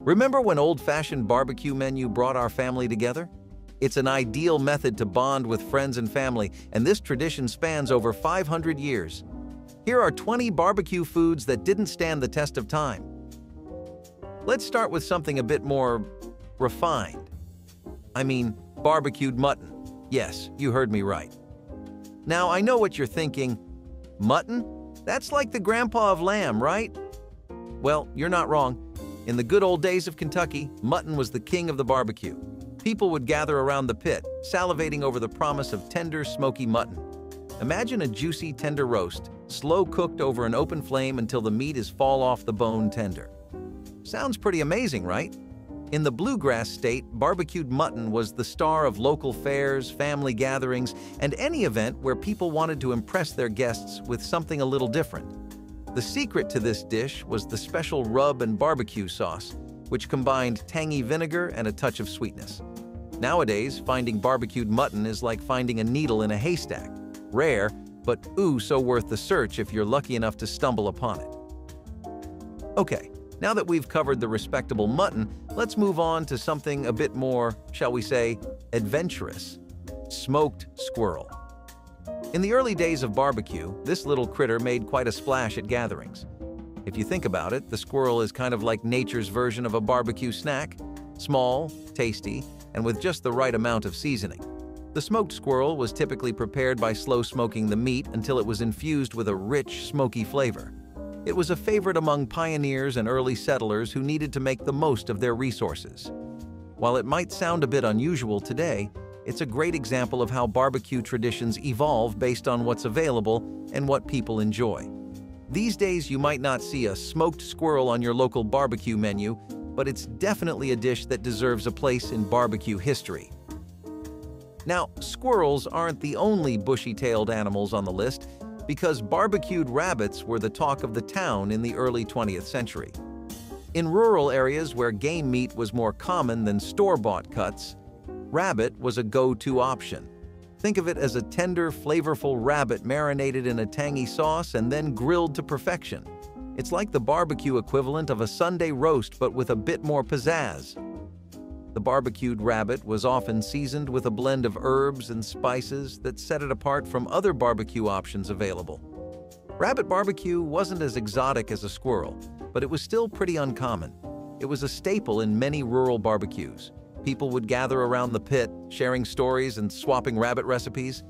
Remember when old-fashioned barbecue menu brought our family together? It's an ideal method to bond with friends and family, and this tradition spans over 500 years. Here are 20 barbecue foods that didn't stand the test of time. Let's start with something a bit more refined. I mean, barbecued mutton. Yes, you heard me right. Now, I know what you're thinking. Mutton? That's like the grandpa of lamb, right? Well, you're not wrong. In the good old days of Kentucky, mutton was the king of the barbecue. People would gather around the pit, salivating over the promise of tender, smoky mutton. Imagine a juicy, tender roast, slow-cooked over an open flame until the meat is fall-off-the-bone tender. Sounds pretty amazing, right? In the bluegrass state, barbecued mutton was the star of local fairs, family gatherings, and any event where people wanted to impress their guests with something a little different. The secret to this dish was the special rub and barbecue sauce, which combined tangy vinegar and a touch of sweetness. Nowadays, finding barbecued mutton is like finding a needle in a haystack. Rare, but ooh, so worth the search if you're lucky enough to stumble upon it. Okay, now that we've covered the respectable mutton, let's move on to something a bit more, shall we say, adventurous. Smoked squirrel. In the early days of barbecue, this little critter made quite a splash at gatherings. If you think about it, the squirrel is kind of like nature's version of a barbecue snack. Small, tasty, and with just the right amount of seasoning. The smoked squirrel was typically prepared by slow smoking the meat until it was infused with a rich, smoky flavor. It was a favorite among pioneers and early settlers who needed to make the most of their resources. While it might sound a bit unusual today, it's a great example of how barbecue traditions evolve based on what's available and what people enjoy. These days, you might not see a smoked squirrel on your local barbecue menu, but it's definitely a dish that deserves a place in barbecue history. Now, squirrels aren't the only bushy-tailed animals on the list, because barbecued rabbits were the talk of the town in the early 20th century. In rural areas where game meat was more common than store-bought cuts, rabbit was a go-to option. Think of it as a tender, flavorful rabbit marinated in a tangy sauce and then grilled to perfection. It's like the barbecue equivalent of a Sunday roast, but with a bit more pizzazz. The barbecued rabbit was often seasoned with a blend of herbs and spices that set it apart from other barbecue options available. Rabbit barbecue wasn't as exotic as a squirrel, but it was still pretty uncommon. It was a staple in many rural barbecues. People would gather around the pit, sharing stories and swapping rabbit recipes.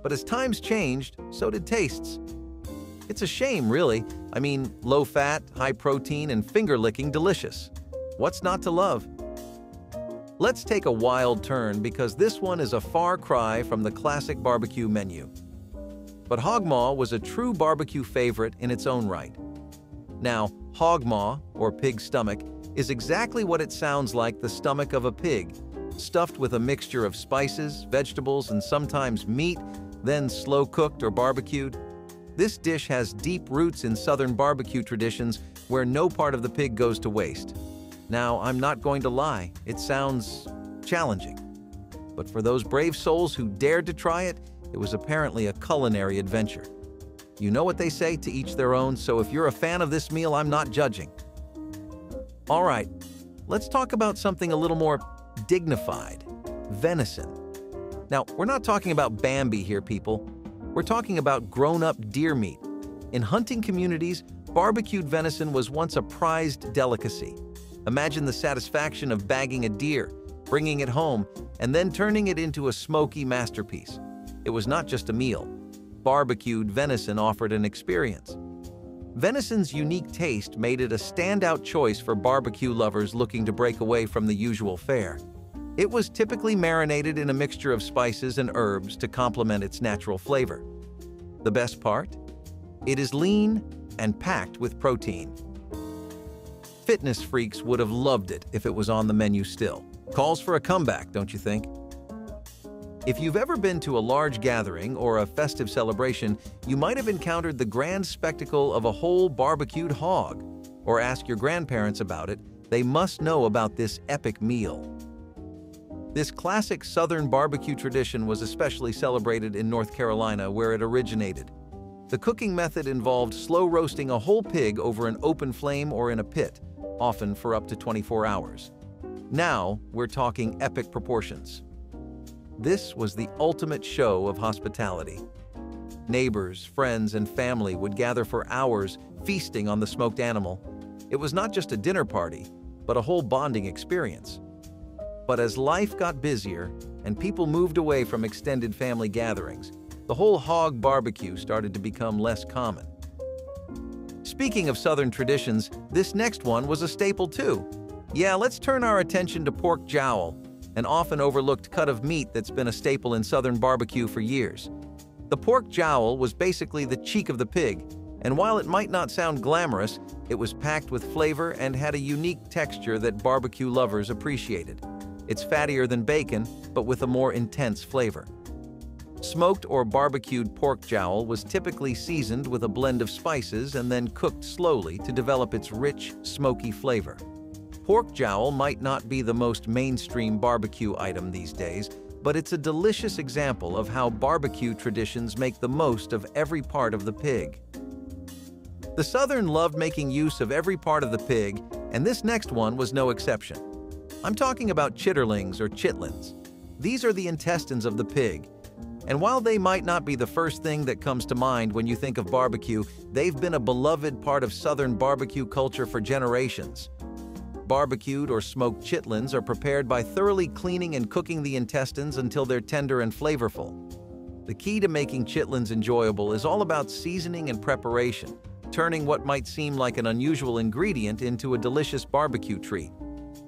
But as times changed, so did tastes. It's a shame, really. I mean, low fat, high protein, and finger-licking delicious. What's not to love? Let's take a wild turn because this one is a far cry from the classic barbecue menu. But Hog Maw was a true barbecue favorite in its own right. Now, Hog Maw, or pig stomach, is exactly what it sounds like: the stomach of a pig, stuffed with a mixture of spices, vegetables, and sometimes meat, then slow-cooked or barbecued. This dish has deep roots in Southern barbecue traditions where no part of the pig goes to waste. Now, I'm not going to lie, it sounds challenging. But for those brave souls who dared to try it, it was apparently a culinary adventure. You know what they say, to each their own, so if you're a fan of this meal, I'm not judging. All right, let's talk about something a little more dignified: venison. Now, we're not talking about Bambi here, people. We're talking about grown-up deer meat. In hunting communities, barbecued venison was once a prized delicacy. Imagine the satisfaction of bagging a deer, bringing it home, and then turning it into a smoky masterpiece. It was not just a meal. Barbecued venison offered an experience. Venison's unique taste made it a standout choice for barbecue lovers looking to break away from the usual fare. It was typically marinated in a mixture of spices and herbs to complement its natural flavor. The best part? It is lean and packed with protein. Fitness freaks would have loved it if it was on the menu still. Calls for a comeback, don't you think? If you've ever been to a large gathering or a festive celebration, you might have encountered the grand spectacle of a whole barbecued hog. Or ask your grandparents about it. They must know about this epic meal. This classic Southern barbecue tradition was especially celebrated in North Carolina, where it originated. The cooking method involved slow roasting a whole pig over an open flame or in a pit, often for up to 24 hours. Now, we're talking epic proportions. This was the ultimate show of hospitality. Neighbors, friends, and family would gather for hours, feasting on the smoked animal. It was not just a dinner party, but a whole bonding experience. But as life got busier and people moved away from extended family gatherings, the whole hog barbecue started to become less common. Speaking of Southern traditions, this next one was a staple too. Yeah, let's turn our attention to pork jowl, an often overlooked cut of meat that's been a staple in Southern barbecue for years. The pork jowl was basically the cheek of the pig, and while it might not sound glamorous, it was packed with flavor and had a unique texture that barbecue lovers appreciated. It's fattier than bacon, but with a more intense flavor. Smoked or barbecued pork jowl was typically seasoned with a blend of spices and then cooked slowly to develop its rich, smoky flavor. Pork jowl might not be the most mainstream barbecue item these days, but it's a delicious example of how barbecue traditions make the most of every part of the pig. The Southern loved making use of every part of the pig, and this next one was no exception. I'm talking about chitterlings or chitlins. These are the intestines of the pig. And while they might not be the first thing that comes to mind when you think of barbecue, they've been a beloved part of Southern barbecue culture for generations. Barbecued or smoked chitlins are prepared by thoroughly cleaning and cooking the intestines until they're tender and flavorful. The key to making chitlins enjoyable is all about seasoning and preparation, turning what might seem like an unusual ingredient into a delicious barbecue treat.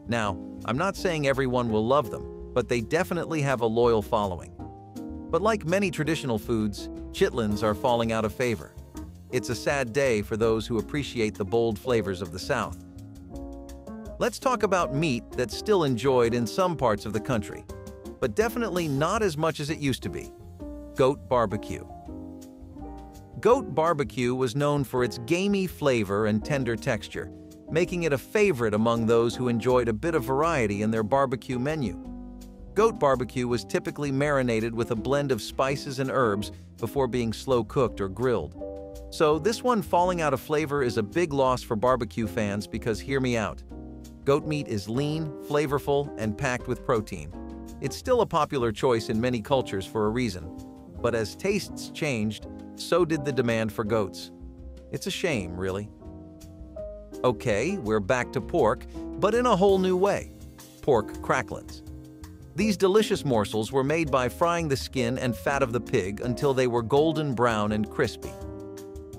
Now, I'm not saying everyone will love them, but they definitely have a loyal following. But like many traditional foods, chitlins are falling out of favor. It's a sad day for those who appreciate the bold flavors of the South. Let's talk about meat that's still enjoyed in some parts of the country, but definitely not as much as it used to be: goat barbecue. Goat barbecue was known for its gamey flavor and tender texture, making it a favorite among those who enjoyed a bit of variety in their barbecue menu. Goat barbecue was typically marinated with a blend of spices and herbs before being slow cooked or grilled. So this one falling out of flavor is a big loss for barbecue fans because hear me out. Goat meat is lean, flavorful, and packed with protein. It's still a popular choice in many cultures for a reason. But as tastes changed, so did the demand for goats. It's a shame, really. Okay, we're back to pork, but in a whole new way: pork cracklins. These delicious morsels were made by frying the skin and fat of the pig until they were golden brown and crispy.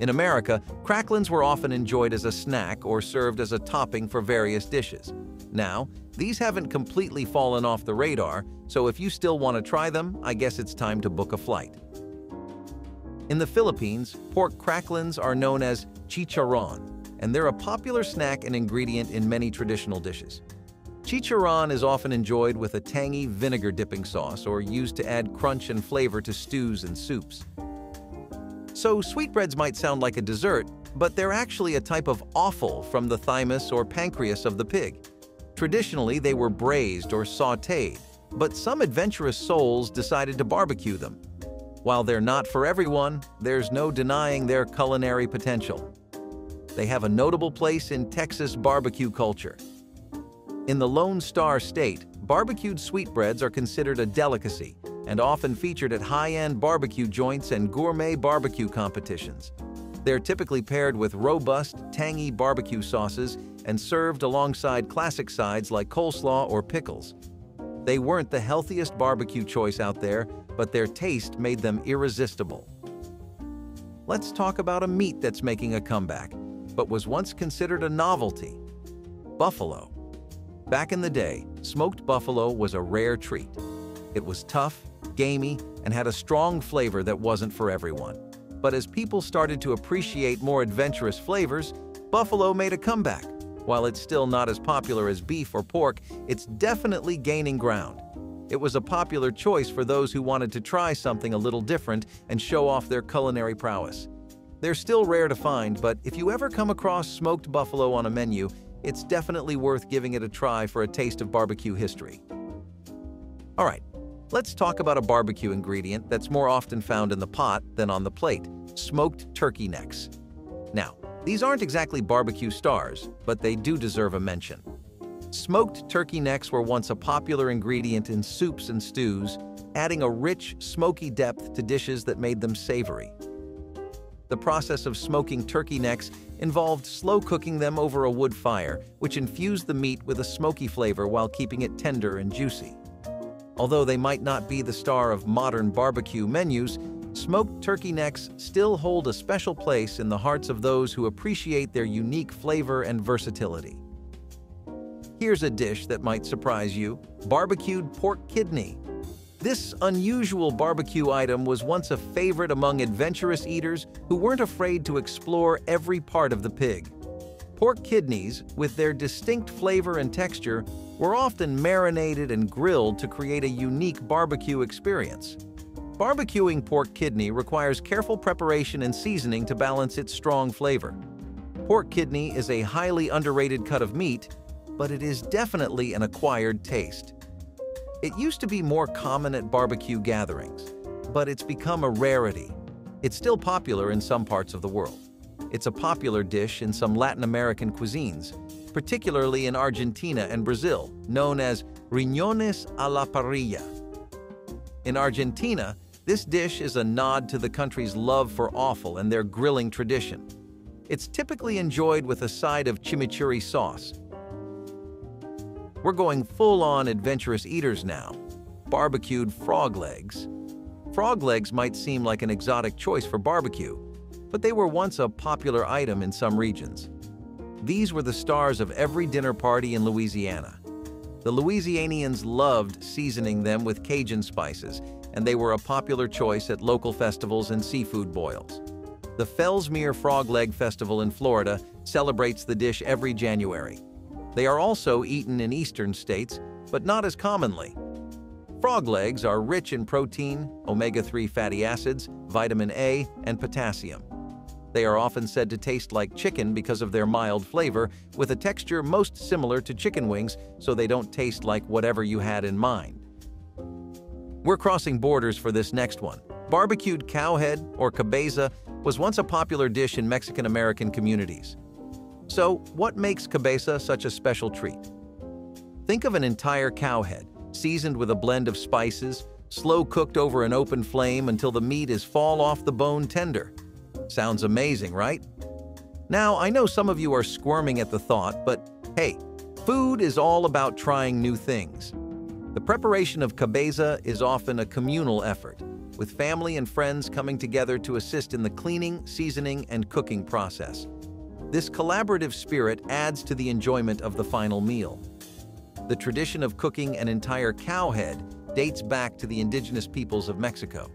In America, cracklins were often enjoyed as a snack or served as a topping for various dishes. Now, these haven't completely fallen off the radar, so if you still want to try them, I guess it's time to book a flight. In the Philippines, pork cracklins are known as chicharron, and they're a popular snack and ingredient in many traditional dishes. Chicharron is often enjoyed with a tangy vinegar dipping sauce or used to add crunch and flavor to stews and soups. So sweetbreads might sound like a dessert, but they're actually a type of offal from the thymus or pancreas of the pig. Traditionally, they were braised or sautéed, but some adventurous souls decided to barbecue them. While they're not for everyone, there's no denying their culinary potential. They have a notable place in Texas barbecue culture. In the Lone Star State, barbecued sweetbreads are considered a delicacy and often featured at high-end barbecue joints and gourmet barbecue competitions. They're typically paired with robust, tangy barbecue sauces and served alongside classic sides like coleslaw or pickles. They weren't the healthiest barbecue choice out there, but their taste made them irresistible. Let's talk about a meat that's making a comeback, but was once considered a novelty: buffalo. Back in the day, smoked buffalo was a rare treat. It was tough, gamey, and had a strong flavor that wasn't for everyone. But as people started to appreciate more adventurous flavors, buffalo made a comeback. While it's still not as popular as beef or pork, it's definitely gaining ground. It was a popular choice for those who wanted to try something a little different and show off their culinary prowess. They're still rare to find, but if you ever come across smoked buffalo on a menu, it's definitely worth giving it a try for a taste of barbecue history. All right, let's talk about a barbecue ingredient that's more often found in the pot than on the plate: smoked turkey necks. Now, These aren't exactly barbecue stars, but they do deserve a mention. Smoked turkey necks were once a popular ingredient in soups and stews, adding a rich, smoky depth to dishes that made them savory. The process of smoking turkey necks involved slow cooking them over a wood fire, which infused the meat with a smoky flavor while keeping it tender and juicy. Although they might not be the star of modern barbecue menus, smoked turkey necks still hold a special place in the hearts of those who appreciate their unique flavor and versatility. Here's a dish that might surprise you: barbecued pork kidney. This unusual barbecue item was once a favorite among adventurous eaters who weren't afraid to explore every part of the pig. Pork kidneys, with their distinct flavor and texture, were often marinated and grilled to create a unique barbecue experience. Barbecuing pork kidney requires careful preparation and seasoning to balance its strong flavor. Pork kidney is a highly underrated cut of meat, but it is definitely an acquired taste. It used to be more common at barbecue gatherings, but it's become a rarity. It's still popular in some parts of the world. It's a popular dish in some Latin American cuisines, particularly in Argentina and Brazil, known as riñones a la parrilla. In Argentina, this dish is a nod to the country's love for offal and their grilling tradition. It's typically enjoyed with a side of chimichurri sauce. We're going full-on adventurous eaters now. Barbecued frog legs. Frog legs might seem like an exotic choice for barbecue, but they were once a popular item in some regions. These were the stars of every dinner party in Louisiana. The Louisianians loved seasoning them with Cajun spices, and they were a popular choice at local festivals and seafood boils. The Fellsmere Frog Leg Festival in Florida celebrates the dish every January. They are also eaten in eastern states, but not as commonly. Frog legs are rich in protein, omega-3 fatty acids, vitamin A, and potassium. They are often said to taste like chicken because of their mild flavor, with a texture most similar to chicken wings, so they don't taste like whatever you had in mind. We're crossing borders for this next one. Barbecued cowhead, or cabeza, was once a popular dish in Mexican-American communities. So, what makes cabeza such a special treat? Think of an entire cowhead, seasoned with a blend of spices, slow cooked over an open flame until the meat is fall-off-the-bone tender. Sounds amazing, right? Now, I know some of you are squirming at the thought, but hey, food is all about trying new things. The preparation of cabeza is often a communal effort, with family and friends coming together to assist in the cleaning, seasoning, and cooking process. This collaborative spirit adds to the enjoyment of the final meal. The tradition of cooking an entire cow head dates back to the indigenous peoples of Mexico.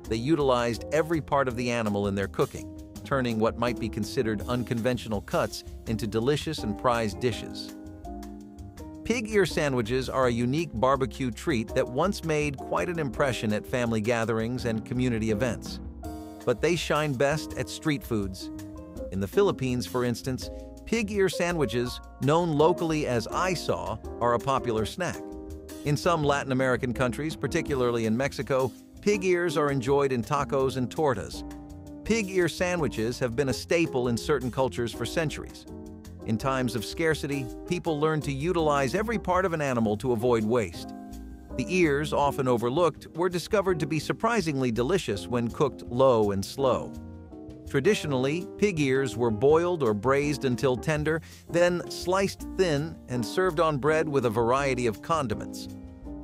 They utilized every part of the animal in their cooking, turning what might be considered unconventional cuts into delicious and prized dishes. Pig ear sandwiches are a unique barbecue treat that once made quite an impression at family gatherings and community events. But they shine best at street foods. In the Philippines, for instance, pig ear sandwiches, known locally as isaw, are a popular snack. In some Latin American countries, particularly in Mexico, pig ears are enjoyed in tacos and tortas. Pig ear sandwiches have been a staple in certain cultures for centuries. In times of scarcity, people learn to utilize every part of an animal to avoid waste. The ears, often overlooked, were discovered to be surprisingly delicious when cooked low and slow. Traditionally, pig ears were boiled or braised until tender, then sliced thin and served on bread with a variety of condiments.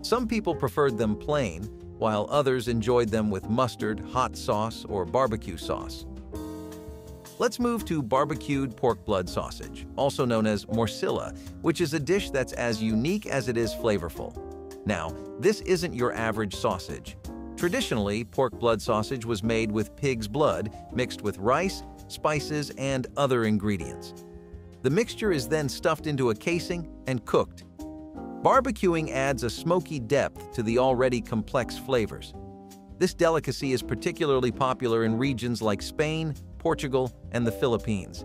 Some people preferred them plain, while others enjoyed them with mustard, hot sauce, or barbecue sauce. Let's move to barbecued pork blood sausage, also known as morcilla, which is a dish that's as unique as it is flavorful. Now, this isn't your average sausage. Traditionally, pork blood sausage was made with pig's blood mixed with rice, spices, and other ingredients. The mixture is then stuffed into a casing and cooked. Barbecuing adds a smoky depth to the already complex flavors. This delicacy is particularly popular in regions like Spain, Portugal, and the Philippines.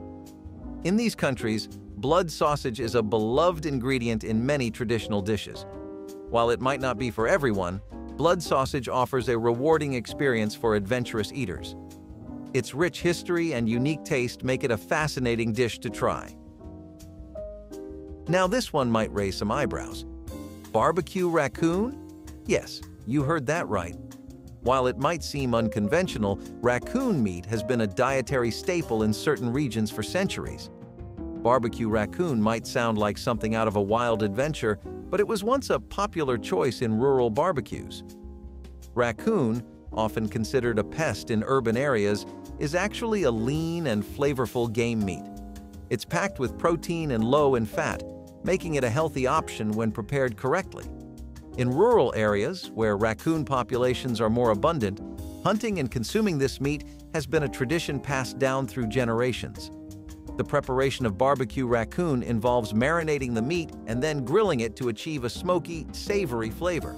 In these countries, blood sausage is a beloved ingredient in many traditional dishes. While it might not be for everyone, blood sausage offers a rewarding experience for adventurous eaters. Its rich history and unique taste make it a fascinating dish to try. Now this one might raise some eyebrows. Barbeque Raccoon? Yes, you heard that right. While it might seem unconventional, raccoon meat has been a dietary staple in certain regions for centuries. Barbeque raccoon might sound like something out of a wild adventure, but it was once a popular choice in rural barbecues. Raccoon, often considered a pest in urban areas, is actually a lean and flavorful game meat. It's packed with protein and low in fat, making it a healthy option when prepared correctly. In rural areas, where raccoon populations are more abundant, hunting and consuming this meat has been a tradition passed down through generations. The preparation of barbecue raccoon involves marinating the meat and then grilling it to achieve a smoky, savory flavor.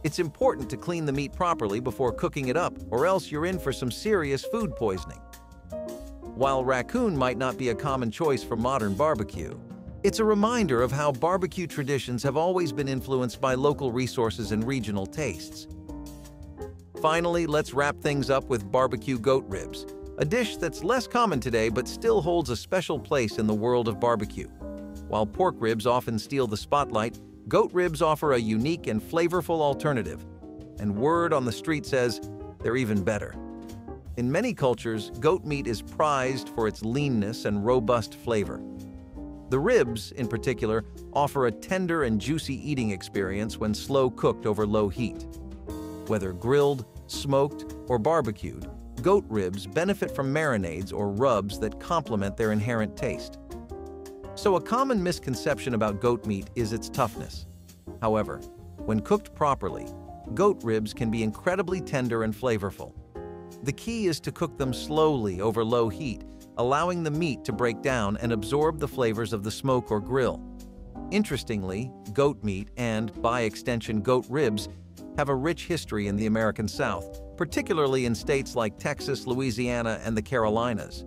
It's important to clean the meat properly before cooking it up, or else you're in for some serious food poisoning. While raccoon might not be a common choice for modern barbecue, it's a reminder of how barbecue traditions have always been influenced by local resources and regional tastes. Finally, let's wrap things up with barbecue goat ribs, a dish that's less common today but still holds a special place in the world of barbecue. While pork ribs often steal the spotlight, goat ribs offer a unique and flavorful alternative. And word on the street says they're even better. In many cultures, goat meat is prized for its leanness and robust flavor. The ribs, in particular, offer a tender and juicy eating experience when slow cooked over low heat. Whether grilled, smoked, or barbecued, goat ribs benefit from marinades or rubs that complement their inherent taste. So a common misconception about goat meat is its toughness. However, when cooked properly, goat ribs can be incredibly tender and flavorful. The key is to cook them slowly over low heat, allowing the meat to break down and absorb the flavors of the smoke or grill. Interestingly, goat meat and, by extension, goat ribs have a rich history in the American South, particularly in states like Texas, Louisiana, and the Carolinas.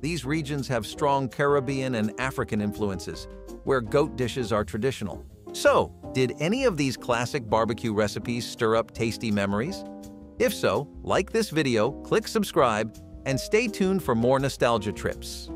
These regions have strong Caribbean and African influences, where goat dishes are traditional. So, did any of these classic barbecue recipes stir up tasty memories? If so, like this video, click subscribe, and stay tuned for more nostalgia trips.